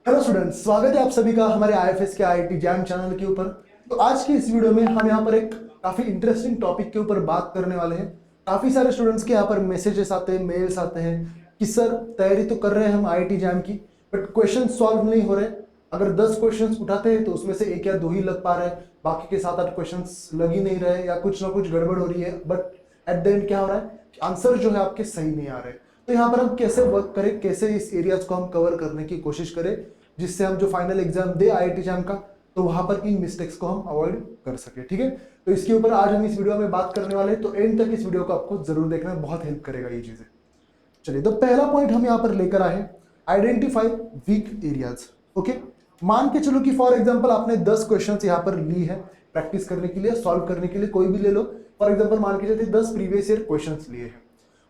Hello students, स्वागत है आप सभी का हमारे आईएफएस के आईआईटी जैम चैनल के ऊपर। तो आज की इस वीडियो में हम यहाँ पर एक काफी इंटरेस्टिंग टॉपिक के ऊपर बात करने वाले हैं। काफी सारे स्टूडेंट्स के यहाँ पर मैसेजेस आते हैं, मेल्स आते हैं कि सर तैयारी तो कर रहे हैं हम आईआईटी जैम की, बट क्वेश्चन सॉल्व नहीं हो रहे। अगर 10 क्वेश्चन उठाते हैं तो उसमें से एक या दो ही लग पा रहे हैं, बाकी के 7-8 क्वेश्चन लग ही नहीं रहे या कुछ ना कुछ गड़बड़ हो रही है। बट एट द एंड क्या हो रहा है, आंसर जो है आपके सही नहीं आ रहे। तो यहाँ पर हम कैसे वर्क करें, कैसे इस एरियाज को हम कवर करने की कोशिश करें, जिससे हम जो फाइनल एग्जाम दे आईआईटी जैम का तो वहां पर इन मिस्टेक्स को हम अवॉइड कर सके। ठीक है, तो इसके ऊपर आज हम इस वीडियो में बात करने वाले हैं, तो एंड तक इस वीडियो को आपको जरूर देखना, बहुत हेल्प करेगा ये चीजें। चलिए, तो पहला पॉइंट हम यहाँ पर लेकर आए हैं, आइडेंटिफाई वीक एरियाज। ओके, मान के चलो कि फॉर एग्जांपल आपने 10 क्वेश्चंस यहाँ पर ली है प्रैक्टिस करने के लिए, सॉल्व करने के लिए, कोई भी ले लो। फॉर एग्जांपल मान के चलते 10 प्रीवियस ईयर क्वेश्चंस लिए हैं,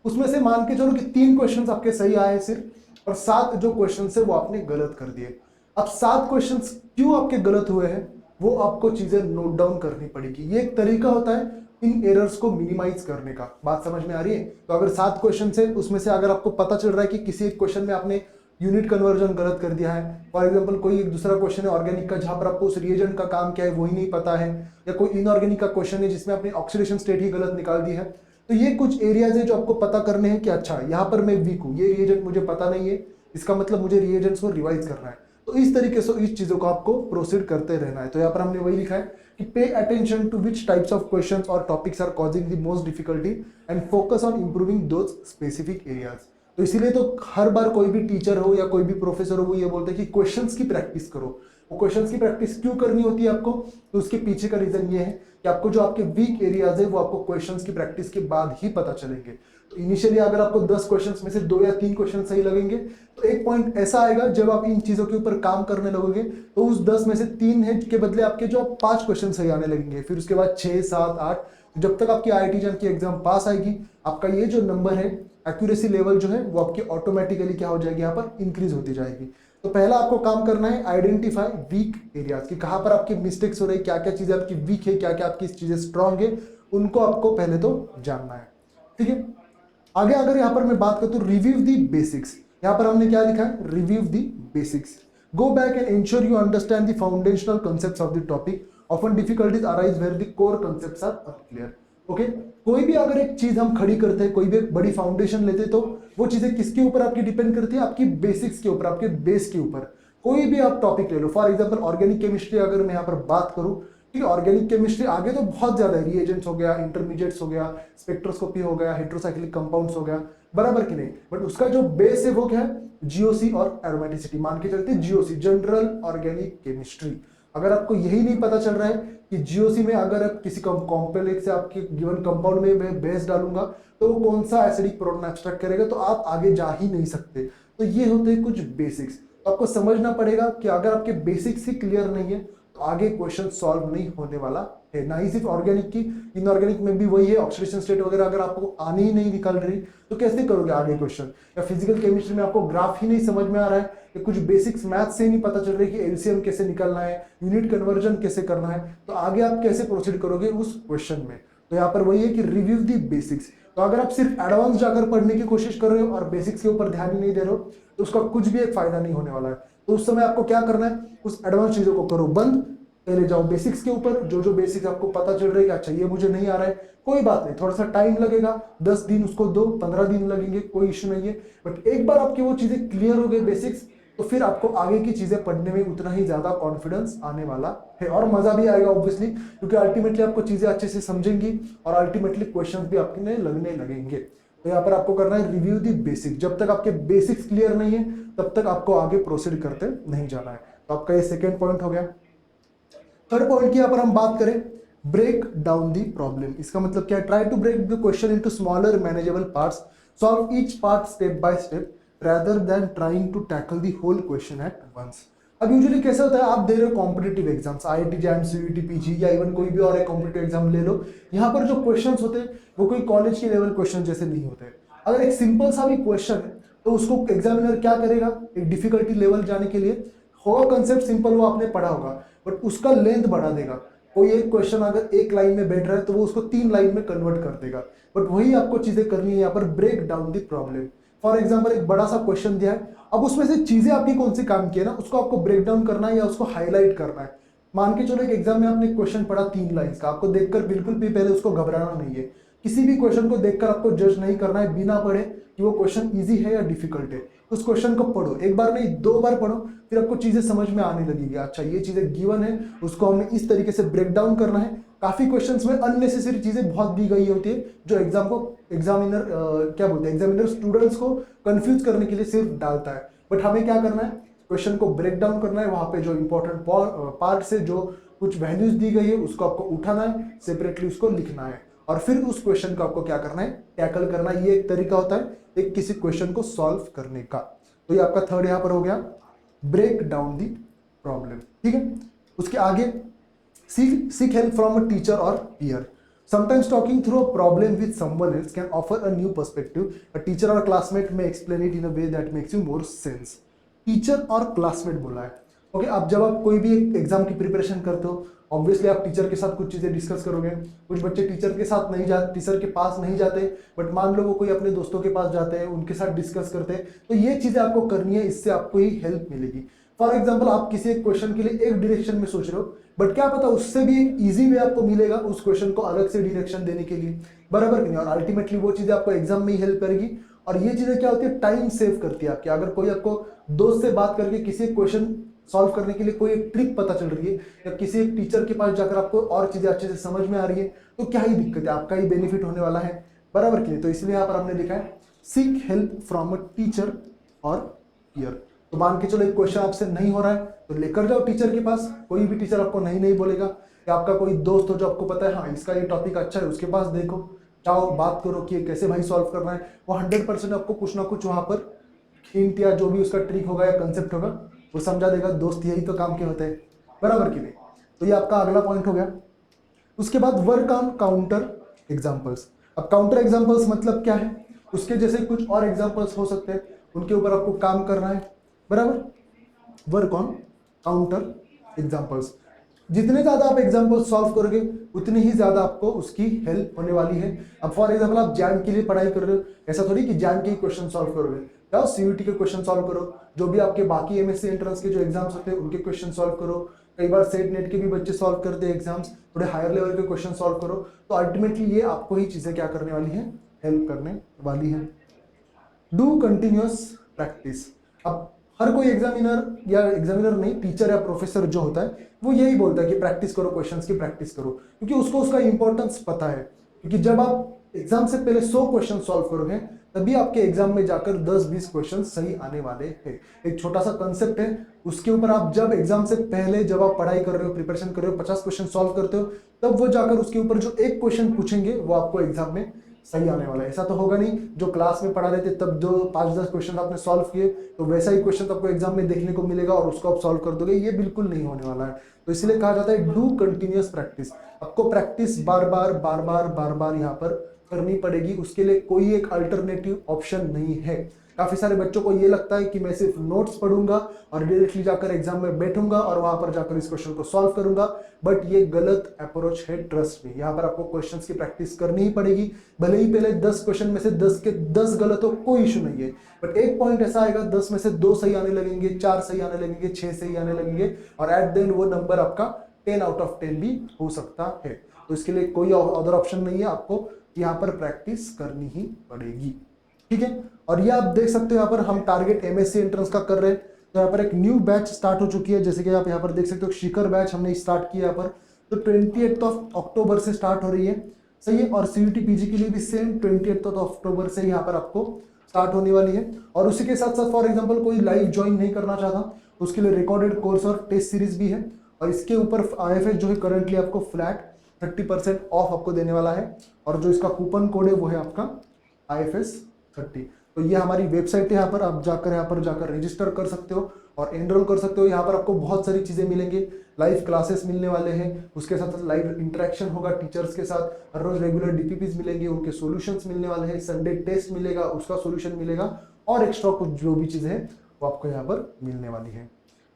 उसमें से मान के चलो कि 3 क्वेश्चंस आपके सही आए सिर्फ, और 7 जो क्वेश्चंस है वो आपने गलत कर दिए। अब 7 क्वेश्चंस क्यों आपके गलत हुए हैं वो आपको चीजें नोट डाउन करनी पड़ेगी। ये एक तरीका होता है इन एरर्स को मिनिमाइज करने का। बात समझ में आ रही है? तो अगर 7 क्वेश्चन है उसमें से अगर आपको पता चल रहा है कि किसी एक क्वेश्चन में आपने यूनिट कन्वर्जन गलत कर दिया है, फॉर एग्जांपल कोई एक दूसरा क्वेश्चन है ऑर्गेनिक का जहां पर आपको उस रिएजेंट का काम क्या है वही नहीं पता है, या कोई इनऑर्गेनिक का क्वेश्चन है जिसमें आपने ऑक्सीडेशन स्टेट ही गलत निकाल दी है, तो ये कुछ एरियाज है जो आपको पता करने हैं कि अच्छा यहाँ पर मैं वीक हूँ, ये रिएजेंट मुझे पता नहीं है, इसका मतलब मुझे रिएजेंट्स को रिवाइज करना है। तो इस तरीके से इस चीजों को आपको प्रोसीड करते रहना है। तो यहाँ पर हमने वही लिखा है कि pay attention to which types of questions और topics are causing the most difficulty and focus on improving those specific areas. तो इसीलिए तो हर बार कोई भी टीचर हो या कोई भी प्रोफेसर हो वो ये बोलते हैं कि क्वेश्चंस की प्रैक्टिस करो। वो क्वेश्चंस की प्रैक्टिस क्यों करनी होती है आपको, तो उसके पीछे का रीजन ये है कि आपको जो आपके वीक एरियाज है वो आपको क्वेश्चंस की प्रैक्टिस के बाद ही पता चलेंगे। तो इनिशियली अगर आपको 10 क्वेश्चंस में से 2 या 3 क्वेश्चन सही लगेंगे, तो एक पॉइंट ऐसा आएगा जब आप इन चीजों के ऊपर काम करने लगोगे तो उस 10 में से 3 है के बदले आपके जो 5 क्वेश्चन सही आने लगेंगे, फिर उसके बाद 6, 7, 8। जब तक आपकी आईआईटी जैम की एग्जाम पास आएगी, आपका ये जो नंबर है, एक्यूरेसी लेवल जो है वो आपकी ऑटोमेटिकली क्या हो जाएगी, यहाँ पर इंक्रीज होती जाएगी। तो पहला आपको काम करना है आइडेंटिफाई वीक एरियाज, कि कहां पर आपकी मिस्टेक्स हो रही है, क्या क्या चीजें आपकी वीक है, क्या क्या आपकी चीजें स्ट्रांग है, उनको आपको पहले तो जानना है। ठीक है, आगे अगर यहां पर मैं बात करूं तो रिव्यू दी बेसिक्स। यहां पर हमने क्या लिखा है, review the basics, go back and ensure you understand the foundational concepts of the topic, often difficulties arise where the core concepts are unclear. Okay, कोई भी अगर एक चीज हम खड़ी करते हैं, कोई भी एक बड़ी फाउंडेशन लेते हैं, तो वो चीजें किसके ऊपर आपकी डिपेंड करती है, आपकी बेसिक्स के ऊपर, आपके बेस के ऊपर। कोई भी आप टॉपिक ले लो, फॉर एग्जांपल ऑर्गेनिक केमिस्ट्री अगर मैं यहाँ पर बात करूं, ठीक है, ऑर्गेनिक केमिस्ट्री आगे तो बहुत ज्यादा है, रिएजेंट्स हो गया, इंटरमीडिएट्स हो गया, स्पेक्ट्रोस्कोपी हो गया, हेट्रोसाइक्लिक कंपाउंड्स हो गया, बराबर कि नहीं। बट उसका जो बेस है वो क्या है, जीओसी और एरोमेटिसिटी। मान के चलते जीओसी, जनरल ऑर्गेनिक केमिस्ट्री। अगर आपको यही नहीं पता चल रहा है कि जीओसी में अगर आप किसी कॉम्प्लेक्स से आपके गिवन कंपाउंड में मैं बेस डालूंगा तो वो कौन सा एसिडिक प्रोटॉन एक्सट्रैक्ट करेगा, तो आप आगे जा ही नहीं सकते। तो ये होते हैं कुछ बेसिक्स। तो आपको समझना पड़ेगा कि अगर आपके बेसिक्स ही क्लियर नहीं है तो आगे क्वेश्चन सॉल्व नहीं होने वाला है। ना ही सिर्फ ऑर्गेनिक की, इनऑर्गेनिक में भी वही है, ऑक्सीडेशन स्टेट वगैरह अगर आपको आनी ही नहीं निकल रही तो कैसे करोगे आगे क्वेश्चन। या फिजिकल केमिस्ट्री में आपको ग्राफ ही नहीं समझ में आ रहा है, या कुछ बेसिक्स मैथ से ही नहीं पता चल रही कि एलसीएम कैसे निकलना है, यूनिट कन्वर्जन कैसे करना है, तो आगे आप कैसे प्रोसीड करोगे उस क्वेश्चन में। तो यहाँ पर वही है कि रिव्यू दी बेसिक्स। तो अगर आप सिर्फ एडवांस जाकर पढ़ने की कोशिश कर रहे हो और बेसिक्स के ऊपर ध्यान ही नहीं दे रहे हो तो उसका कुछ भी एक फायदा नहीं होने वाला है। तो उस समय आपको क्या करना है, उस एडवांस चीजों को करो बंद, पहले जाओ बेसिक्स के ऊपर। जो जो बेसिक्स आपको पता चल रहा है कि अच्छा ये मुझे नहीं आ रहा है, कोई बात नहीं, थोड़ा सा टाइम लगेगा, 10 दिन उसको दो, 15 दिन लगेंगे, कोई इश्यू नहीं है। बट एक बार आपकी वो चीजें क्लियर हो गई बेसिक्स, तो फिर आपको आगे की चीजें पढ़ने में उतना ही ज्यादा कॉन्फिडेंस आने वाला है, और मजा भी आएगा ऑब्वियसली, क्योंकि अल्टीमेटली आपको चीजें अच्छे से समझेंगी और अल्टीमेटली क्वेश्चन भी आपके लगने लगेंगे। तो यहाँ पर आपको करना है रिव्यू दी बेसिक। जब तक आपके बेसिक्स क्लियर नहीं है तब तक आपको आगे प्रोसीड करते नहीं जाना है। तो आपका ये सेकेंड पॉइंट हो गया। थर्ड पॉइंट की यहाँ पर हम बात करें, ब्रेक डाउन दी प्रॉब्लम। इसका मतलब क्या है, try to break the question into smaller manageable parts, solve each part step by step rather than trying to tackle the whole question at once। अब यूजुअली कैसा होता है, आप दे रहे हो competitive exams, IIT jam, CUET, PG या even कोई भी और एक कॉम्पिटेटिव एग्जाम ले लो, यहाँ पर जो क्वेश्चंस होते हैं वो कोई कॉलेज के लेवल क्वेश्चन जैसे नहीं होते। अगर एक सिंपल सा भी क्वेश्चन है तो उसको एग्जामिनर क्या करेगा, एक डिफिकल्टी लेवल जाने के लिए होगा, कंसेप्ट सिंपल वो आपने पढ़ा होगा बट उसका लेंथ बढ़ा देगा। कोई एक क्वेश्चन अगर एक लाइन में बैठ रहा है तो वो उसको 3 लाइन में कन्वर्ट कर देगा। बट वही आपको चीजें करनी है यहाँ पर, break down the problem. For example एक बड़ा सा क्वेश्चन दिया है, अब उसमें से चीजें आपकी कौन सी काम की है ना, उसको आपको ब्रेक डाउन करना है या उसको हाईलाइट करना है। मान के चलो एक एग्जाम में आपने क्वेश्चन पढ़ा 3 लाइन्स का, आपको देखकर बिल्कुल भी पहले उसको घबराना नहीं है। किसी भी क्वेश्चन को देखकर आपको जज नहीं करना है बिना पढ़े कि वो क्वेश्चन इजी है या डिफिकल्ट है। उस क्वेश्चन को पढ़ो, एक बार नहीं 2 बार पढ़ो, फिर आपको चीजें समझ में आने लगेगी। अच्छा ये चीजें गिवन है, उसको हमें इस तरीके से ब्रेक डाउन करना है। काफी क्वेश्चंस में अननेसेसरी चीजें बहुत दी गई होती है जो एग्जामिनर क्या बोलते हैं, एग्जामिनर स्टूडेंट्स को कंफ्यूज करने के लिए सिर्फ डालता है। बट हमें क्या करना है, क्वेश्चन को ब्रेक डाउन करना है, वहां पे जो इंपॉर्टेंट पार्ट से जो कुछ वैल्यूज दी गई है उसको आपको उठाना है, सेपरेटली उसको लिखना है, और फिर उस क्वेश्चन को आपको क्या करना है, टैकल करना है। ये एक तरीका होता है एक किसी क्वेश्चन को सॉल्व करने का। तो ये आपका थर्ड यहां पर हो गया, ब्रेक डाउन दी प्रॉब्लम। ठीक है, उसके आगे seek help from a teacher or peer. Sometimes talking through a problem with someone else can offer a new perspective. A teacher or a classmate may explain it in a way that makes you more sense. Teacher और classmate बोला है। Okay, अब जब आप कोई भी exam की preparation करते हो, ऑब्वियसली आप टीचर के साथ कुछ चीजें डिस्कस करोगे। कुछ बच्चे टीचर के साथ नहीं जाते, टीचर के पास नहीं जाते, बट मान लो वो कोई अपने दोस्तों के पास जाते हैं, उनके साथ डिस्कस करते हैं। तो ये चीजें आपको करनी है, इससे आपको ही हेल्प मिलेगी। फॉर एग्जाम्पल, आप किसी एक क्वेश्चन के लिए एक डायरेक्शन में सोच रहे हो, बट क्या पता उससे भी एक इजी वे आपको मिलेगा उस क्वेश्चन को अलग से डायरेक्शन देने के लिए, बराबर कि नहीं। और अल्टीमेटली वो चीजें आपको एग्जाम में ही हेल्प करेगी। और ये चीजें क्या होती है, टाइम सेव करती है आपकी। अगर कोई आपको दोस्त से बात करके किसी क्वेश्चन सॉल्व करने के लिए कोई एक ट्रिक पता चल रही है, या किसी एक टीचर के पास जाकर आपको और चीजें अच्छे से समझ में आ रही है, तो क्या ही दिक्कत है, आपका ही बेनिफिट होने वाला है, बराबर कि नहीं। तो इसलिए यहाँ पर हमने लिखा है seek help from a teacher और पीयर। तो मान के चलो एक क्वेश्चन आपसे नहीं हो रहा है तो लेकर जाओ टीचर के पास, कोई भी टीचर आपको नहीं बोलेगा। या आपका कोई दोस्त हो जो आपको पता है हाँ इसका ये टॉपिक अच्छा है, उसके पास देखो, जाओ बात करो कि कैसे भाई सॉल्व करना है। वो 100% आपको कुछ ना कुछ वहां पर हिंट या जो भी उसका ट्रिक होगा या कंसेप्ट होगा वो समझा देगा। दोस्त यही तो काम के होते हैं, बराबर कि नहीं। तो ये आपका अगला पॉइंट हो गया। उसके बाद वर्क ऑन काउंटर एग्जाम्पल्स। अब काउंटर एग्जाम्पल्स मतलब क्या है, उसके जैसे कुछ और एग्जाम्पल्स हो सकते हैं, उनके ऊपर आपको काम करना है, बराबर। वर्क ऑन काउंटर एग्जाम्पल्स, जितने ज्यादा आप एग्जाम्पल सॉल्व करोगे उतनी ही ज्यादा आपको उसकी हेल्प होने वाली है। अब फॉर एग्जाम्पल आप जैम के लिए पढ़ाई कर रहे हो, ऐसा थोड़ी कि जैम के ही क्वेश्चन सॉल्व करोगे, जाओ सीयूटी के क्वेश्चन सॉल्व करो, जो भी आपके बाकी एमएससी एंट्रेंस के जो एग्जाम्स होते हैं उनके क्वेश्चन सॉल्व करो। कई बार सेट नेट के भी बच्चे सॉल्व करते हैं एग्जाम्स, थोड़े हायर लेवल के क्वेश्चन सॉल्व करो। तो अल्टीमेटली ये आपको ही चीजें क्या करने वाली है, हेल्प करने वाली है। Do continuous practice. अब हर कोई एग्जामिनर या एग्जामिनर नहीं, टीचर या प्रोफेसर जो होता है वो यही बोलता है कि प्रैक्टिस करो, क्वेश्चंस की प्रैक्टिस करो, क्योंकि उसको उसका इंपॉर्टेंस पता है। क्योंकि जब आप एग्जाम से पहले 100 क्वेश्चन सॉल्व करोगे तभी आपके एग्जाम में जाकर 10-20 क्वेश्चन सही आने वाले हैं। एक छोटा सा कंसेप्ट है, उसके ऊपर आप जब एग्जाम से पहले जब आप पढ़ाई कर रहे हो, प्रिपरेशन कर रहे हो, 50 क्वेश्चन सॉल्व करते हो, तब वो जाकर उसके ऊपर जो एक क्वेश्चन पूछेंगे वो आपको एग्जाम में सही आने वाला है। ऐसा तो होगा नहीं जो क्लास में पढ़ा रहे थे तब जो 5-10 क्वेश्चन आपने सॉल्व किए तो वैसा ही क्वेश्चन आपको एग्जाम में देखने को मिलेगा और उसको आप सॉल्व कर दोगे, ये बिल्कुल नहीं होने वाला है। तो इसलिए कहा जाता है डू कंटिन्यूअस प्रैक्टिस। आपको प्रैक्टिस बार बार यहाँ पर करनी पड़ेगी, उसके लिए कोई एक अल्टरनेटिव ऑप्शन नहीं है। काफी सारे बच्चों को ये लगता है कि मैं सिर्फ नोट्स पढ़ूंगा और डायरेक्टली जाकर एग्जाम में बैठूंगा और वहां पर जाकर इस क्वेश्चन को सॉल्व करूंगा, बट ये गलत अप्रोच है। ट्रस्ट मी, यहाँ पर आपको क्वेश्चंस की प्रैक्टिस करनी ही पड़ेगी। भले ही पहले 10 क्वेश्चन में से 10 के 10 गलत हो, कोई इशू नहीं है, बट एक पॉइंट ऐसा आएगा 10 में से 2 सही आने लगेंगे, 4 सही आने लगेंगे, 6 सही आने लगेंगे, और एट द एंड वो नंबर आपका 10 आउट ऑफ 10 भी हो सकता है। तो इसके लिए कोई अदर ऑप्शन नहीं है, आपको यहाँ पर प्रैक्टिस करनी ही पड़ेगी। ठीक है, और ये आप देख सकते हो यहाँ पर हम टारगेट एमएससी एंट्रेंस का कर रहे हैं। तो यहाँ पर एक न्यू बैच स्टार्ट हो चुकी है, जैसे कि आप यहाँ पर देख सकते हो शिखर बैच हमने स्टार्ट किया यहाँ पर, तो 28 अक्टूबर से स्टार्ट हो रही है, सही है। और सीयूटी पीजी के लिए भी सेम 28 अक्टूबर से यहाँ पर आपको स्टार्ट होने वाली है। और उसी के साथ साथ फॉर एग्जाम्पल कोई लाइव ज्वाइन नहीं करना चाहता, उसके लिए रिकॉर्डेड कोर्स और टेस्ट सीरीज भी है। और इसके ऊपर आईएफएस जो है करंटली आपको फ्लैट 30% ऑफ आपको देने वाला है, और जो इसका कूपन कोड है वो है आपका IFS 30। तो ये हमारी वेबसाइट है, यहाँ पर आप जाकर रजिस्टर कर सकते हो और एनरोल कर सकते हो। यहाँ पर आपको बहुत सारी चीजें मिलेंगी, लाइव क्लासेस मिलने वाले हैं, उसके साथ साथ लाइव इंटरेक्शन होगा टीचर्स के साथ, हर रोज रेगुलर DPPs मिलेंगे, उनके सॉल्यूशंस मिलने वाले हैं, संडे टेस्ट मिलेगा उसका सॉल्यूशन मिलेगा, और एक्स्ट्रा कुछ जो भी चीजें हैं वो आपको यहाँ पर मिलने वाली है।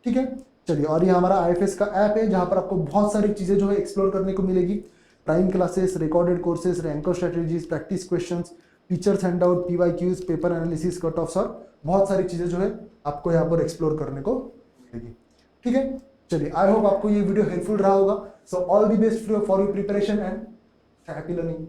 ठीक है, चलिए। और ये हमारा IFS का ऐप है जहाँ पर आपको बहुत सारी चीजें जो है एक्सप्लोर करने को मिलेगी। Prime classes, recorded courses, ranker strategies, practice questions, teachers handout, PYQs, paper analysis, cut offs और बहुत सारी चीज़ें जो है आपको यहाँ पर एक्सप्लोर करने को मिलेगी। ठीक है, चलिए आई होप आपको ये वीडियो हेल्पफुल रहा होगा। So all the best for your preparation and happy learning.